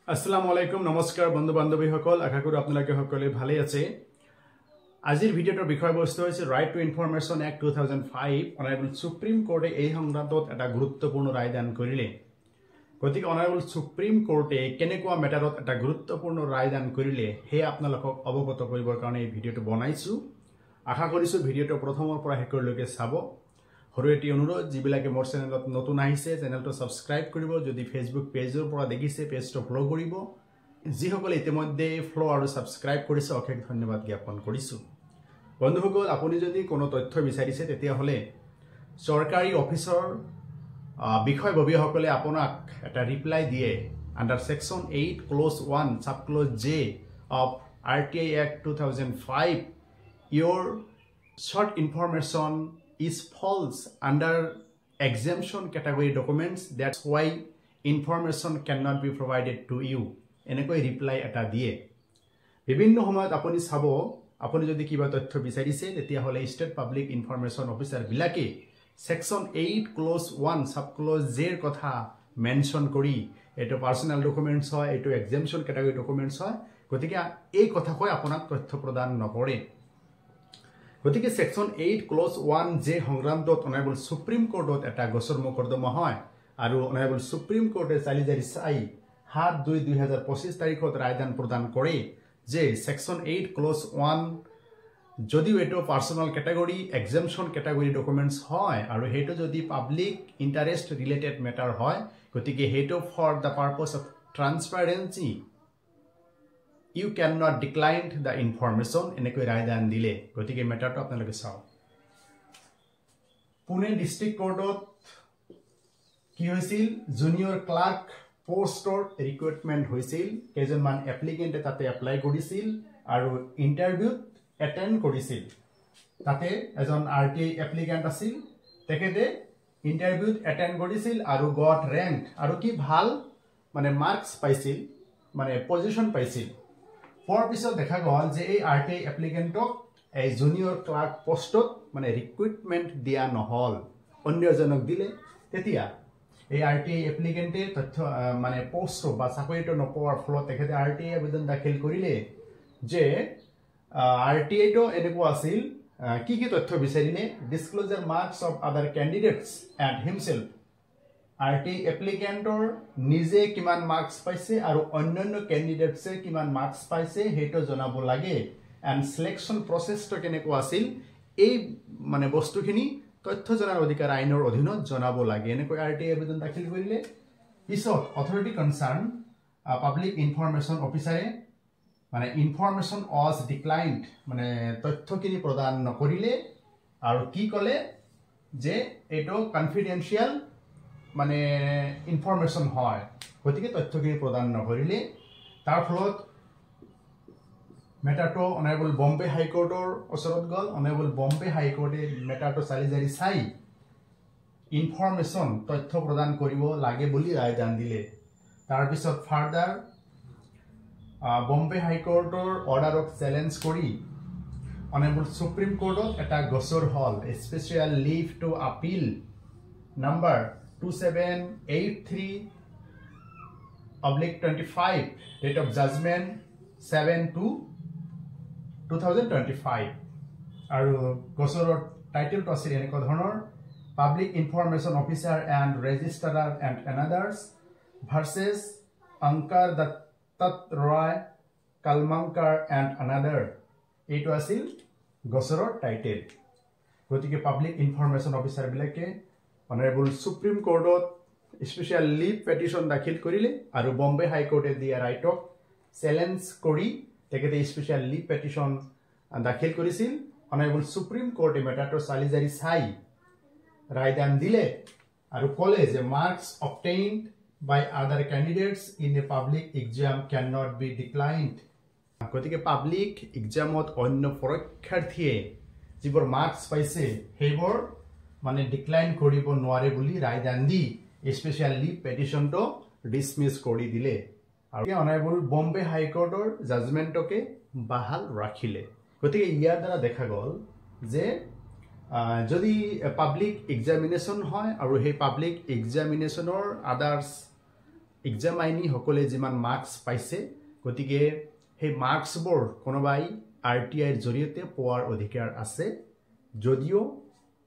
আসসালামু আলাইকুম নমস্কাৰ বন্ধু বান্ধৱীসকল আশা কৰোঁ আপোনালোকে সকলোৱে ভালে আছে আজিৰ ভিডিঅ'টোৰ বিষয়বস্তু হৈছে right to information act 2005 honourable supreme কোৰ্টে এই সংক্ৰান্তত এটা গুৰুত্বপূৰ্ণ ৰায় দান কৰিলে গতিকে অনাৰেবল সুপ্ৰিম কোৰ্টে কেনেকুৱা মেটাৰত এটা গুৰুত্বপূৰ্ণ ৰায় দান কৰিলে হে আপোনালোকক অৱগত কৰিবৰ কাৰণে এই ভিডিঅ'টো বনাইছো আশা কৰিছো ভিডিঅ'টো প্ৰথমৰ পৰা শেষলৈকে চাব হৰুৱেটি অনুৰোধ যিবিলাকে মোৰ চেনেলত নতুন আহিছে চেনেলটো সাবস্ক্ৰাইব কৰিব যদি ফেসবুক পেজৰ পৰা দেখিছে পেজটো ফলো কৰিব যিসকলে ইতিমধ্যে ফলো আৰু সাবস্ক্ৰাইব কৰিছে অশেষ ধন্যবাদ জ্ঞাপন কৰিছো বন্ধুসকল আপুনি যদি কোনো তথ্য বিচাৰিছে তেতিয়া হলে সৰকাৰি অফিচৰ বিষয়ববীয়াসকলে আপোনাক এটা ৰিপ্লাই দিয়ে under section 8 clause 1 sub clause J of RTI Act 2005 your short information is false under exemption category documents that's why information cannot be provided to you এনেকৈ রিপ্লাই এটা দিয়ে বিভিন্ন সময়ত আপুনি চাব আপুনি যদি কিবা তথ্য বিচাৰিছে তেতিয়া হলে স্টেট পাবলিক ইনফৰমেশন অফিসাৰ বিলাকে section 8 clause 1 sub clause J ৰ কথা মেনশন কৰি এটো পাৰ্সোনাল ডকুমেন্টস হয় এটো এক্সেমশন ক্যাটাগৰি ডকুমেন্টস হয় গতিকে এই কথা কয় আপোনাক তথ্য প্ৰদান নকৰে গতিকে সেকশন 8 ক্লজ 1 জে সংক্ৰান্তত অনাৰেবল সুপ্ৰিম কোৰ্টত এটা গোচৰ মোকদ্দমা হয় আৰু অনাৰেবল সুপ্ৰিম কোৰ্টে চালিজাৰি চাই 7/2/2025 তাৰিখত ৰায়দান প্ৰদান কৰে যে সেকশন 8 ক্লজ 1 যদিও এটো personal category exemption category documents হয় আৰু হেটো যদি পাবলিক ইন্টারেস্ট রিলেটেড ম্যাটার হয় গতিকে হেটো for the purpose of transparency you cannot decline the information এনেকৈ ৰায়দান দিলে গতিকে মেটাৰটো আপোনালোকে চাও পুনে ডিস্ট্ৰিক্ট কোৰ্টত কি হৈছিল জুনিয়ৰ ক্লাৰ্ক পোষ্টৰ ৰিক্ৰুটমেন্ট হৈছিল কেজনমান এপ্লিকেন্টে তাতে এপ্লাই কৰিছিল আৰু ইন্টাৰভিউত এটেন্ড কৰিছিল তাতে এজন RTI এপ্লিকেন্ট আছিল তেখেতে ইন্টাৰভিউত এটেন্ড কৰিছিল আৰু গট ৰেংক আৰু কি ভাল মানে মাৰ্কস পাইছিল মানে পজিশন পাইছিল ফৰ পিছত দেখা গল যে এই RTI এপ্লিকেন্টক এই জুনিয়ৰ ক্লাৰ্ক পোষ্টত মানে ৰিক্ৰুটমেন্ট দিয়া নহল অন্যজনক দিলে তেতিয়া এই RTI এপ্লিকেন্টে তথ্য মানে পোষ্ট বা চাকৰিটো নপোৱাৰ ফলত তেখেতে RTI আবেদন দাখিল কৰিলে যে RTI তো এনেকুৱা আছিল কি কি তথ্য বিচাৰিলে ডিসক্লোজাৰ মাৰ্কস অফ আদাৰ ক্যান্ডিডেটস এণ্ড হিমসেলফ RTI এপ্লিকেন্টৰ নিজে কিমান মাৰ্কস পাইছে আৰু অন্যান্য ক্যান্ডিডেটছে কিমান মাৰ্কস পাইছে হেটো জনাব লাগে এণ্ড সিলেকশন প্ৰসেছটো কেনেকুৱা আছিল এই মানে বস্তুখিনি তথ্য জনাৰ অধিকাৰ আইনৰ অধীনত জনাব লাগে এনেকৈ RTI আবেদন দাখিল কৰিলে পিছত অথৰিটি কনসাৰ্ন পাবলিক ইনফৰমেশন অফিচাৰে মানে ইনফৰমেশন ওয়াজ ডিক্লাইনড মানে তথ্যখিনি প্ৰদান নকৰিলে আৰু কি কলে যে এটো কনফিডেন্সিয়াল মানে ইনফৰমেশন হয় গতিকে তথ্যখিনি প্ৰদান নকৰিলে তাৰ ফলত মেটাৰটো অনাৰেবল বম্বে হাই কোৰ্টৰ ওচৰত গল অনাৰেবল বম্বে হাই কোৰ্টে মেটাৰটো চালিজাৰি চাই ইনফৰমেশন তথ্য প্ৰদান কৰিব লাগে বুলি ৰায়দান দিলে তাৰ পিছত ফাৰ্দাৰ বম্বে হাই কোৰ্টৰ অৰ্ডাৰক চ্যালেঞ্জ কৰি অনাৰেবল সুপ্ৰিম কোৰ্টত এটা গোচৰ হল special leave to appeal number 2783/25 date of judgment 7/2/2025 আৰু গোচৰৰ টাইটেলটো আছিল এনেকুৱা ধৰণৰ public information officer and registrar and anothers versus Onkar Dutta Roy Kalmankar and another এইটো আছিল গোচৰৰ টাইটেল গতিকে পাবলিক ইনফৰমেশন অফিচাৰ বিলাকে অনাৰেবল সুপ্ৰিম কোৰ্টত স্পেশাল লিভ পেটিশন দাখিল কৰিলে আৰু বম্বে হাই কোৰ্টে দিয়া ৰাইটক চ্যালেঞ্জ কৰি তেখেতে স্পেশাল লিভ পেটিশন দাখিল কৰিছিল অনাৰেবল সুপ্ৰিম কোৰ্টে মেটাৰটো চালিজাৰি চাই ৰায়দান দিলে আৰু কলে যে marks obtained by other candidates in a public exam cannot be declined গতিকে পাবলিক এক্সামত অন্য পৰীক্ষাৰ্থীয়ে যিবোৰ মাৰ্কস পাইছে হেবোৰ মানে ডিক্লাইন কৰিব নোৱাৰে বুলি ৰায়দান দি স্পেশাল লিভ পেটিশনটো ডিসমিস কৰি দিলে আৰু অনাৰেবল বম্বে হাই কোৰ্টৰ জাজমেন্টকে বাহাল ৰাখিলে গতিকে ইয়াৰ দ্বাৰা দেখা গল যে যদি পাবলিক এক্সামিনেশন হয় আৰু হে পাবলিক এক্সামিনেশনৰ আদাৰ্স এক্সামাইনীসকলে যিমান মাৰ্কছ পাইছে গতিকে সেই মাৰ্কছবোৰ কোনোবাই RTI ৰ জৰিয়তে পোৱাৰ অধিকাৰ আছে যদিও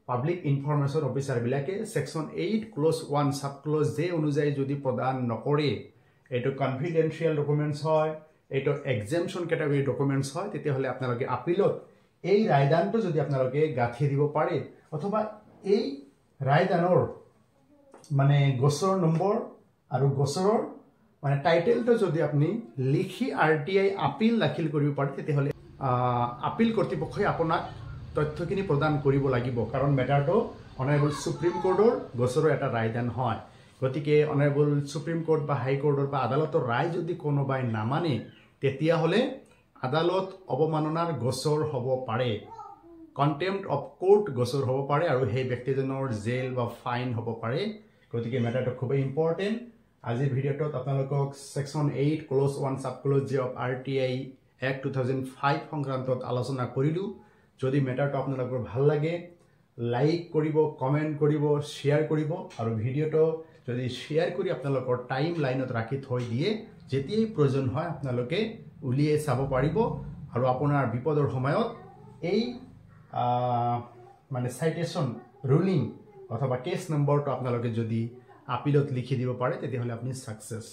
পাব্লিক ইনফৰমেশ্যন অফিচাৰবিলাকে section 8 clause 1 sub clause J অনুযায়ী যদি প্ৰদান নকৰে এইটো কনফিডেন্সিয়েল ডকুমেন্টছ হয় এইটো এক্সামশন ক্যাটাগৰী ডকুমেন্টছ হয় তেতিয়াহলে আপোনালোকে আপিলত এই ৰায়দানটো যদি আপোনালোকে গাঁঠি দিব পাৰে অথবা এই ৰায়দানৰ মানে গোচৰ নম্বৰ আৰু গোচৰৰ মানে টাইটেলটো যদি আপনি লিখি RTI আপিল দাখিল কৰিব পাৰে তেতিয়াহলে আপিল কৰ্তৃপক্ষই আপোনাক তথ্যখিনি প্ৰদান কৰিব লাগিব কাৰণ মেটাৰটো অনাৰেবল সুপ্ৰিম কোৰ্টৰ গোচৰৰ এটা ৰায়দান হয় গতিকে অনাৰেবল সুপ্ৰিম কোৰ্ট বা হাই কোৰ্টৰ বা আদালতৰ ৰায় যদি কোনোবাই নামানে তেতিয়াহলে আদালত অবমাননাৰ গোচৰ হ'ব পাৰে কন্টেম্প্ট অফ কোৰ্ট গোচৰ হ'ব পাৰে আৰু সেই ব্যক্তিজনৰ জেল বা ফাইন হ'ব পাৰে গতিকে মেটাৰটো খুব ইম্পৰ্টেন্ট আজিৰ ভিডিঅ'টোত আপোনালোকক section 8 clause 1 sub clause J of RTI Act 2005 সংক্ৰান্তত আলোচনা কৰিলো যদি মেটাৰটো আপোনালোকৰ ভাল লাগে লাইক কৰিব কমেন্ট কৰিব শেয়াৰ কৰিব আৰু ভিডিঅ'টো যদি শেয়াৰ কৰি আপোনালোকৰ টাইম লাইনত ৰাখি থৈ দিয়ে যেতিয়াই প্ৰয়োজন হয় আপোনালোকে উলিয়াই চাব পাৰিব আৰু আপোনাৰ বিপদৰ সময়ত এই মানে সাইটেশন ৰুলিং অথবা কেস নম্বৰটো আপোনালোকে যদি আপিলত লিখি দিব পাৰে তেতিয়াহলে আপুনি সাকসেস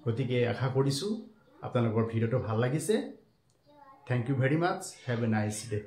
গতিকে আশা কৰিছো আপোনালোকৰ ভিডিঅ'টো ভাল লাগিছে thank you very mass have a nice day